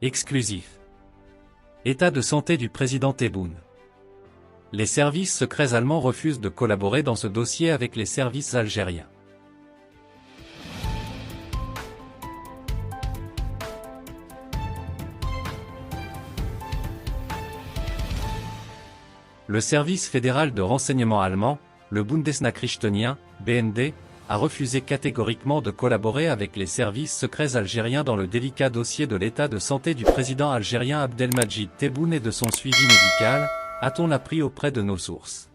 Exclusif. État de santé du président Tebboune. Les services secrets allemands refusent de collaborer dans ce dossier avec les services algériens. Le service fédéral de renseignement allemand, le Bundesnachrichtendienst, BND, a refusé catégoriquement de collaborer avec les services secrets algériens dans le délicat dossier de l'état de santé du président algérien Abdelmadjid Tebboune et de son suivi médical, a-t-on appris auprès de nos sources.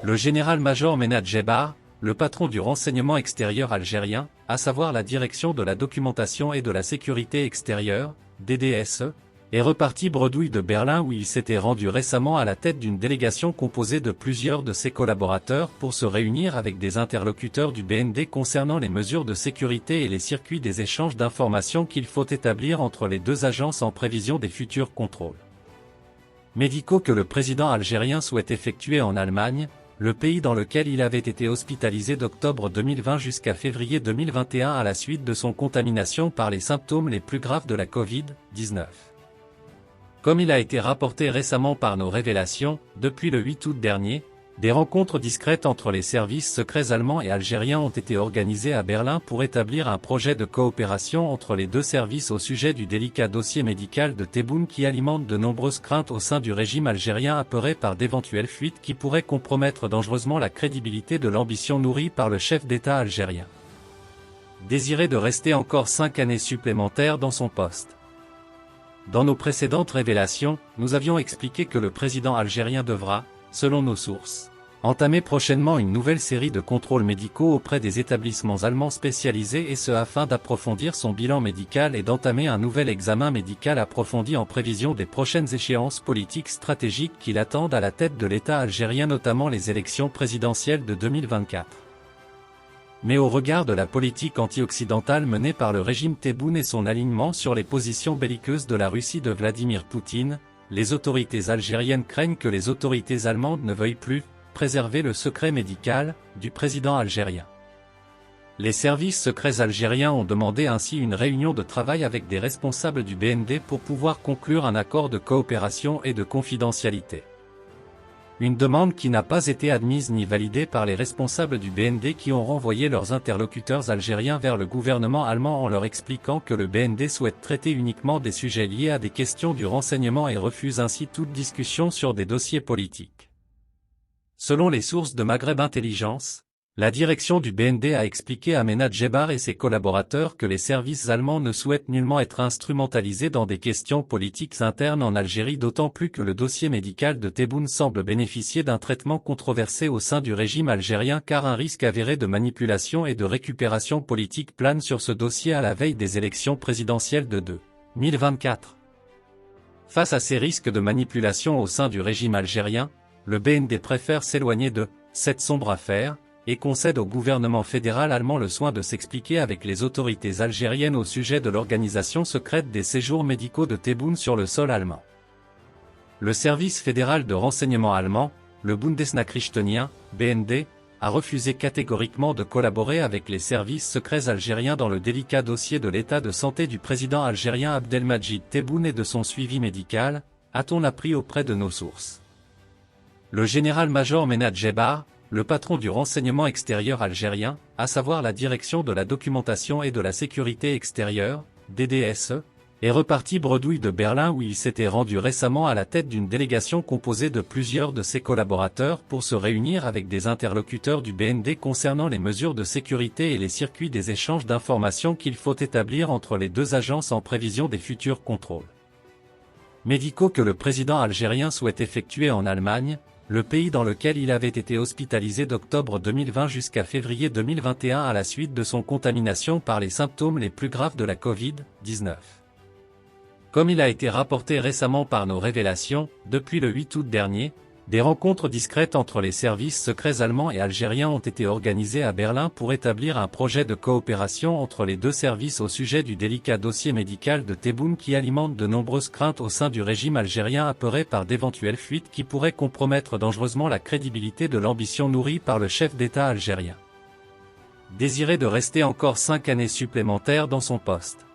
Le général-major Menad Jebar, le patron du renseignement extérieur algérien, à savoir la direction de la documentation et de la sécurité extérieure, DDSE, est reparti bredouille de Berlin où il s'était rendu récemment à la tête d'une délégation composée de plusieurs de ses collaborateurs pour se réunir avec des interlocuteurs du BND concernant les mesures de sécurité et les circuits des échanges d'informations qu'il faut établir entre les deux agences en prévision des futurs contrôles médicaux que le président algérien souhaite effectuer en Allemagne, le pays dans lequel il avait été hospitalisé d'octobre 2020 jusqu'à février 2021 à la suite de son contamination par les symptômes les plus graves de la Covid-19. Comme il a été rapporté récemment par nos révélations, depuis le 8 août dernier, des rencontres discrètes entre les services secrets allemands et algériens ont été organisées à Berlin pour établir un projet de coopération entre les deux services au sujet du délicat dossier médical de Tebboune qui alimente de nombreuses craintes au sein du régime algérien apeuré par d'éventuelles fuites qui pourraient compromettre dangereusement la crédibilité de l'ambition nourrie par le chef d'État algérien. Désiré de rester encore 5 années supplémentaires dans son poste. Dans nos précédentes révélations, nous avions expliqué que le président algérien devra, selon nos sources, entamer prochainement une nouvelle série de contrôles médicaux auprès des établissements allemands spécialisés et ce afin d'approfondir son bilan médical et d'entamer un nouvel examen médical approfondi en prévision des prochaines échéances politiques stratégiques qui l'attendent à la tête de l'État algérien, notamment les élections présidentielles de 2024. Mais au regard de la politique anti-occidentale menée par le régime Tebboune et son alignement sur les positions belliqueuses de la Russie de Vladimir Poutine, les autorités algériennes craignent que les autorités allemandes ne veuillent plus préserver le secret médical du président algérien. Les services secrets algériens ont demandé ainsi une réunion de travail avec des responsables du BND pour pouvoir conclure un accord de coopération et de confidentialité. Une demande qui n'a pas été admise ni validée par les responsables du BND qui ont renvoyé leurs interlocuteurs algériens vers le gouvernement allemand en leur expliquant que le BND souhaite traiter uniquement des sujets liés à des questions du renseignement et refuse ainsi toute discussion sur des dossiers politiques. Selon les sources de Maghreb Intelligence, la direction du BND a expliqué à Menad Jebar et ses collaborateurs que les services allemands ne souhaitent nullement être instrumentalisés dans des questions politiques internes en Algérie, d'autant plus que le dossier médical de Tebboune semble bénéficier d'un traitement controversé au sein du régime algérien car un risque avéré de manipulation et de récupération politique plane sur ce dossier à la veille des élections présidentielles de 2024. Face à ces risques de manipulation au sein du régime algérien, le BND préfère s'éloigner de cette sombre affaire, et concède au gouvernement fédéral allemand le soin de s'expliquer avec les autorités algériennes au sujet de l'organisation secrète des séjours médicaux de Tebboune sur le sol allemand. Le service fédéral de renseignement allemand, le Bundesnachrichtendienst, BND, a refusé catégoriquement de collaborer avec les services secrets algériens dans le délicat dossier de l'état de santé du président algérien Abdelmadjid Tebboune et de son suivi médical, a-t-on appris auprès de nos sources. Le général-major Menad Jebar, le patron du renseignement extérieur algérien, à savoir la direction de la documentation et de la sécurité extérieure, DDSE, est reparti bredouille de Berlin où il s'était rendu récemment à la tête d'une délégation composée de plusieurs de ses collaborateurs pour se réunir avec des interlocuteurs du BND concernant les mesures de sécurité et les circuits des échanges d'informations qu'il faut établir entre les deux agences en prévision des futurs contrôles médicaux que le président algérien souhaite effectuer en Allemagne, le pays dans lequel il avait été hospitalisé d'octobre 2020 jusqu'à février 2021 à la suite de son contamination par les symptômes les plus graves de la Covid-19. Comme il a été rapporté récemment par nos révélations, depuis le 8 août dernier, des rencontres discrètes entre les services secrets allemands et algériens ont été organisées à Berlin pour établir un projet de coopération entre les deux services au sujet du délicat dossier médical de Tebboune qui alimente de nombreuses craintes au sein du régime algérien apeuré par d'éventuelles fuites qui pourraient compromettre dangereusement la crédibilité de l'ambition nourrie par le chef d'État algérien. Désiré de rester encore 5 années supplémentaires dans son poste.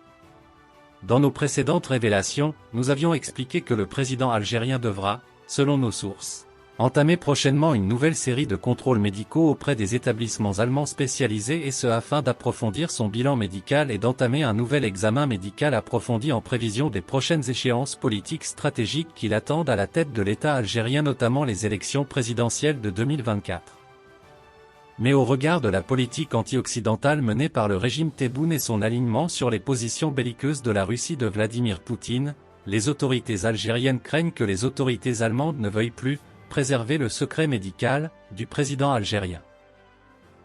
Dans nos précédentes révélations, nous avions expliqué que le président algérien devra, selon nos sources, entamer prochainement une nouvelle série de contrôles médicaux auprès des établissements allemands spécialisés et ce afin d'approfondir son bilan médical et d'entamer un nouvel examen médical approfondi en prévision des prochaines échéances politiques stratégiques qui l'attendent à la tête de l'État algérien, notamment les élections présidentielles de 2024. Mais au regard de la politique anti-occidentale menée par le régime Tebboune et son alignement sur les positions belliqueuses de la Russie de Vladimir Poutine, les autorités algériennes craignent que les autorités allemandes ne veuillent plus préserver le secret médical du président algérien.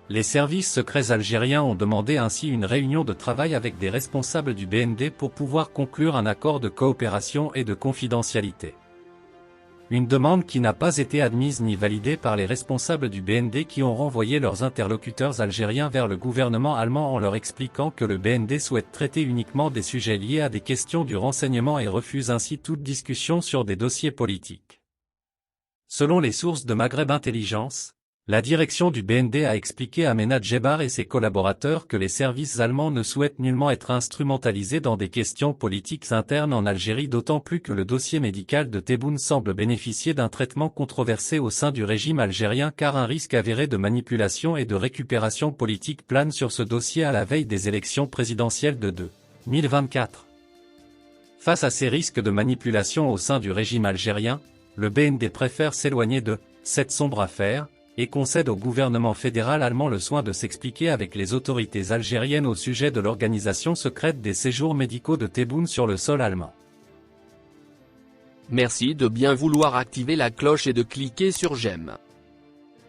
Les services secrets algériens ont demandé ainsi une réunion de travail avec des responsables du BND pour pouvoir conclure un accord de coopération et de confidentialité. Une demande qui n'a pas été admise ni validée par les responsables du BND qui ont renvoyé leurs interlocuteurs algériens vers le gouvernement allemand en leur expliquant que le BND souhaite traiter uniquement des sujets liés à des questions du renseignement et refuse ainsi toute discussion sur des dossiers politiques. Selon les sources de Maghreb Intelligence, la direction du BND a expliqué à Ménad Djebar et ses collaborateurs que les services allemands ne souhaitent nullement être instrumentalisés dans des questions politiques internes en Algérie, d'autant plus que le dossier médical de Tebboune semble bénéficier d'un traitement controversé au sein du régime algérien car un risque avéré de manipulation et de récupération politique plane sur ce dossier à la veille des élections présidentielles de 2024. Face à ces risques de manipulation au sein du régime algérien, le BND préfère s'éloigner de cette sombre affaire et concède au gouvernement fédéral allemand le soin de s'expliquer avec les autorités algériennes au sujet de l'organisation secrète des séjours médicaux de Tebboune sur le sol allemand. Merci de bien vouloir activer la cloche et de cliquer sur j'aime.